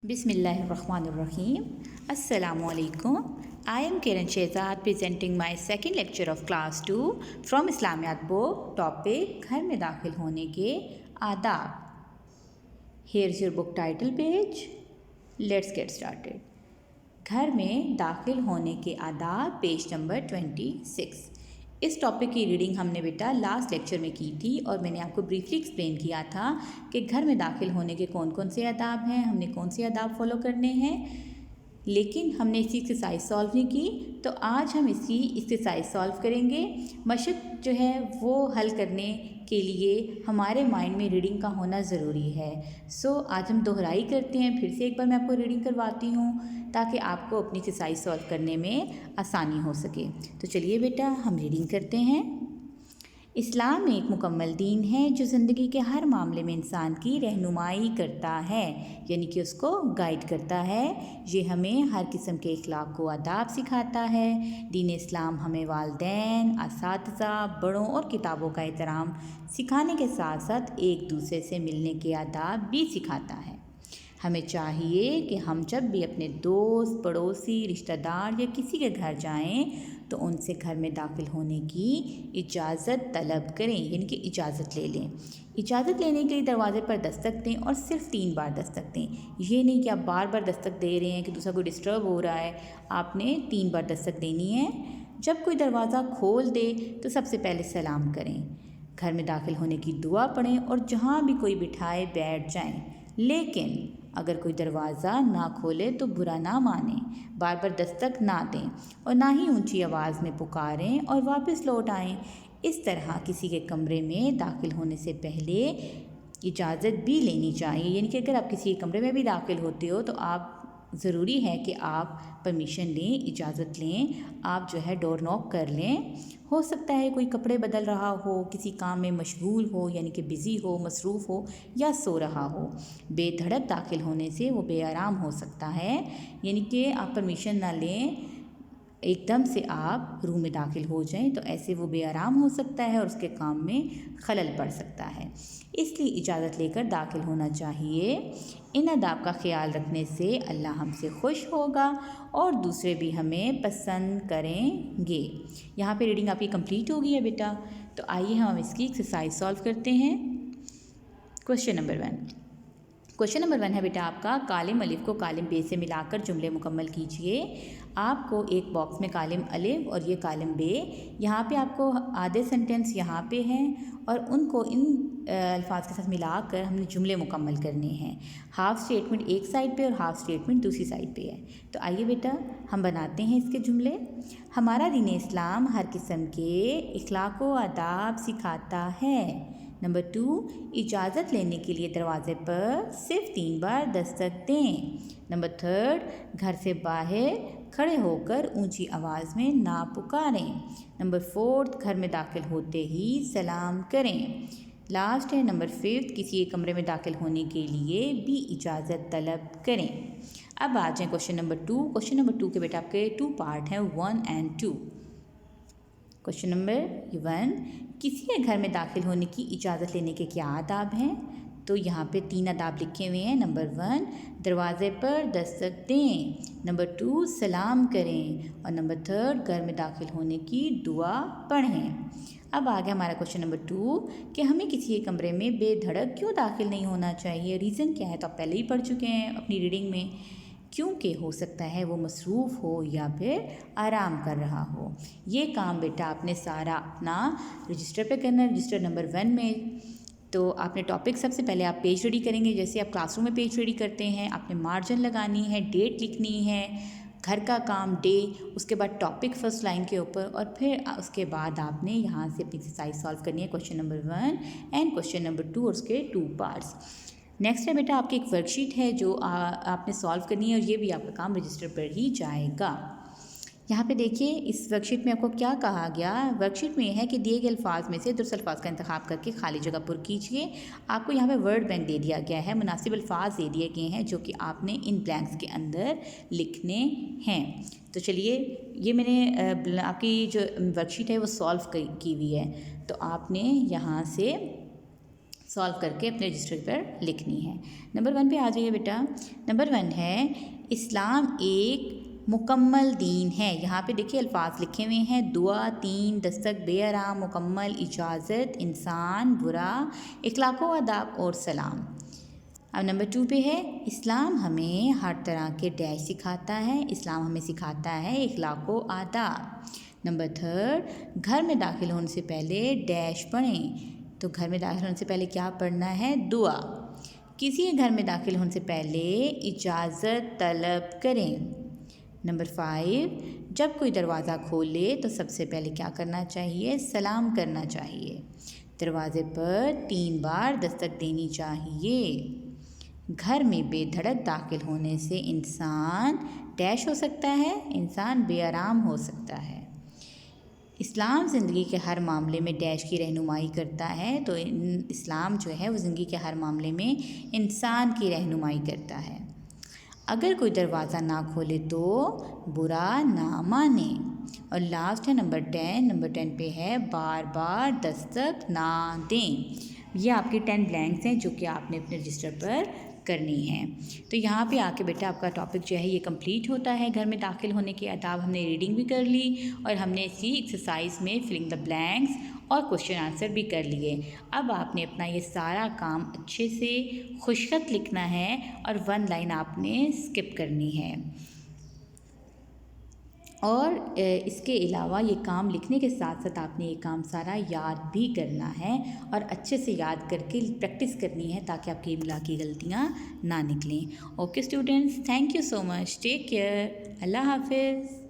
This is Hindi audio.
Bismillahirrahmanirrahim. Assalamualaikum. I am Kiran Shehzad presenting my second lecture of class 2 from Islamiyat book. Topic घर में दाखिल होने के आदाब. Here's your book title page. Let's get started. घर में दाखिल होने के आदाब पेज नंबर 26. इस टॉपिक की रीडिंग हमने बेटा लास्ट लेक्चर में की थी और मैंने आपको ब्रीफली एक्सप्लेन किया था कि घर में दाखिल होने के कौन कौन से आदाब हैं, हमने कौन से आदाब फॉलो करने हैं, लेकिन हमने इसकी एक्सरसाइज सॉल्व नहीं की। तो आज हम इसकी एक्सरसाइज सॉल्व करेंगे। मशक जो है वो हल करने के लिए हमारे माइंड में रीडिंग का होना ज़रूरी है। आज हम दोहराई करते हैं। फिर से एक बार मैं आपको रीडिंग करवाती हूँ ताकि आपको अपनी एक्सरसाइज सॉल्व करने में आसानी हो सके। तो चलिए बेटा हम रीडिंग करते हैं। इस्लाम एक मुकम्मल दीन है जो ज़िंदगी के हर मामले में इंसान की रहनुमाई करता है, यानी कि उसको गाइड करता है। ये हमें हर किस्म के इखलाक को आदाब सिखाता है। दीन इस्लाम हमें वालिदैन, असातिज़ा, बड़ों और किताबों का एहतराम सिखाने के साथ साथ एक दूसरे से मिलने के आदाब भी सिखाता है। हमें चाहिए कि हम जब भी अपने दोस्त, पड़ोसी, रिश्तेदार या किसी के घर जाएं तो उनसे घर में दाखिल होने की इजाज़त तलब करें, यानी कि इजाज़त ले लें। इजाज़त लेने के लिए दरवाज़े पर दस्तक दें और सिर्फ 3 बार दस्तक दें। ये नहीं कि आप बार बार दस्तक दे रहे हैं कि दूसरा कोई डिस्टर्ब हो रहा है। आपने 3 बार दस्तक देनी है। जब कोई दरवाज़ा खोल दे तो सबसे पहले सलाम करें, घर में दाखिल होने की दुआ पढ़ें और जहाँ भी कोई बिठाए बैठ जाएं। लेकिन अगर कोई दरवाज़ा ना खोले तो बुरा ना माने, बार बार दस्तक ना दें और ना ही ऊंची आवाज़ में पुकारें और वापस लौट आएं। इस तरह किसी के कमरे में दाखिल होने से पहले इजाज़त भी लेनी चाहिए, यानी कि अगर आप किसी के कमरे में भी दाखिल होते हो तो आप ज़रूरी है कि आप परमिशन लें, इजाज़त लें, आप जो है डोर नॉक कर लें। हो सकता है कोई कपड़े बदल रहा हो, किसी काम में मशगूल हो, यानी कि बिज़ी हो, मसरूफ़ हो या सो रहा हो। बेधड़क दाखिल होने से वो बेआराम हो सकता है, यानी कि आप परमिशन ना लें, एकदम से आप रूम में दाखिल हो जाएं तो ऐसे वो बेआराम हो सकता है और उसके काम में खलल पड़ सकता है। इसलिए इजाज़त लेकर दाखिल होना चाहिए। इन आदाब का ख्याल रखने से अल्लाह हमसे खुश होगा और दूसरे भी हमें पसंद करेंगे। यहाँ पे रीडिंग आपकी कंप्लीट हो गई है बेटा। तो आइए हम इसकी एक्सरसाइज सॉल्व करते हैं। क्वेश्चन नंबर 1 है बेटा आपका, कालिम अलिफ को कालिम बे से मिलाकर जुमले मुकम्मल कीजिए। आपको एक बॉक्स में कालिम अलिफ और ये कालिम बे, यहाँ पे आपको आधे सेंटेंस यहाँ पे हैं और उनको इन अल्फाज के साथ मिलाकर हमने जुमले मुकम्मल करने हैं। हाफ़ स्टेटमेंट एक साइड पे और हाफ़ स्टेटमेंट दूसरी साइड पे है। तो आइए बेटा हम बनाते हैं इसके जुमले। हमारा दीन इस्लाम हर किस्म के इखलाक व आदाब सिखाता है। नंबर 2, इजाज़त लेने के लिए दरवाज़े पर सिर्फ 3 बार दस्तक दें। नंबर 3, घर से बाहर खड़े होकर ऊंची आवाज़ में ना पुकारें। नंबर 4, घर में दाखिल होते ही सलाम करें। लास्ट है नंबर 5, किसी एक कमरे में दाखिल होने के लिए भी इजाज़त तलब करें। अब आ जाएँ क्वेश्चन नंबर 2। क्वेश्चन नंबर 2 के बेटा आपके 2 पार्ट हैं, 1 और 2। क्वेश्चन नंबर 1, किसी के घर में दाखिल होने की इजाज़त लेने के क्या आदाब हैं? तो यहाँ पे 3 आदाब लिखे हुए हैं। नंबर 1, दरवाज़े पर दस्तक दें। नंबर 2, सलाम करें और नंबर 3, घर में दाखिल होने की दुआ पढ़ें। अब आ गया हमारा क्वेश्चन नंबर 2 कि हमें किसी एक कमरे में बेधड़क क्यों दाखिल नहीं होना चाहिए। रीज़न क्या है तो आप पहले ही पढ़ चुके हैं अपनी रीडिंग में। क्योंकि हो सकता है वो मसरूफ़ हो या फिर आराम कर रहा हो। ये काम बेटा आपने सारा अपना रजिस्टर पे करना है, रजिस्टर नंबर 1 में। तो आपने टॉपिक सबसे पहले आप पेज रेडी करेंगे, जैसे आप क्लासरूम में पेज रेडी करते हैं। आपने मार्जिन लगानी है, डेट लिखनी है, घर का काम डे, उसके बाद टॉपिक फर्स्ट लाइन के ऊपर और फिर उसके बाद आपने यहाँ से अपनी एक्सरसाइज सॉल्व करनी है, question number 1 and question number 2 और उसके 2 पार्ट्स। नेक्स्ट है बेटा आपकी एक वर्कशीट है जो आपने सॉल्व करनी है और ये भी आपका काम रजिस्टर पर ही जाएगा। यहाँ पे देखिए इस वर्कशीट में आपको क्या कहा गया। वर्कशीट में यह है कि दिए गए अल्फाज में से दुरुस्त अल्फाज का इंतखाब करके खाली जगह पुर कीजिए। आपको यहाँ पे वर्ड बैंक दे दिया गया है, मुनासिब अल्फाज दे दिए गए हैं जो कि आपने इन ब्लैंक्स के अंदर लिखने हैं। तो चलिए ये मैंने आपकी जो वर्कशीट है वो सॉल्व की हुई है। तो आपने यहाँ से सॉल्व करके अपने रजिस्टर पर लिखनी है। नंबर 1 पे आ जाइए बेटा। नंबर 1 है इस्लाम एक मुकम्मल दीन है। यहाँ पे देखिए अल्फाज लिखे हुए हैं, दुआ, तीन, दस्तक, बेआराम, मुकम्मल, इजाज़त, इंसान, बुरा, इखलाक़ व आदाब और सलाम। अब नंबर 2 पे है इस्लाम हमें हर तरह के डैश सिखाता है। इस्लाम हमें सिखाता है इखलाक़ व आदाब। नंबर 3 घर में दाखिल होने से पहले डैश पढ़ें। तो घर में दाखिल होने से पहले क्या पढ़ना है? दुआ। किसी घर में दाखिल होने से पहले इजाज़त तलब करें। नंबर 5 जब कोई दरवाज़ा खोले तो सबसे पहले क्या करना चाहिए? सलाम करना चाहिए। दरवाज़े पर 3 बार दस्तक देनी चाहिए। घर में बेधड़क दाखिल होने से इंसान डैश हो सकता है, इंसान बेआराम हो सकता है। इस्लाम ज़िंदगी के हर मामले में डैश की रहनुमाई करता है। तो इस्लाम जो है वो ज़िंदगी के हर मामले में इंसान की रहनुमाई करता है। अगर कोई दरवाज़ा ना खोले तो बुरा ना माने। और लास्ट है नंबर 10। नंबर 10 पे है बार बार दस्तक ना दें। ये आपके 10 ब्लैंक्स हैं जो कि आपने अपने रजिस्टर पर करनी है। तो यहाँ पे आके बेटा आपका टॉपिक जो है ये कंप्लीट होता है। घर में दाखिल होने के आदाब हमने रीडिंग भी कर ली और हमने इसी एक्सरसाइज में फिलिंग द ब्लैंक्स और क्वेश्चन आंसर भी कर लिए। अब आपने अपना ये सारा काम अच्छे से खुशखत लिखना है और 1 लाइन आपने स्किप करनी है। और इसके अलावा ये काम लिखने के साथ साथ आपने ये काम सारा याद भी करना है और अच्छे से याद करके प्रैक्टिस करनी है ताकि आपकी इमला की गलतियाँ ना निकलें। Okay students, thank you so much, take care, अल्लाह हाफिज़।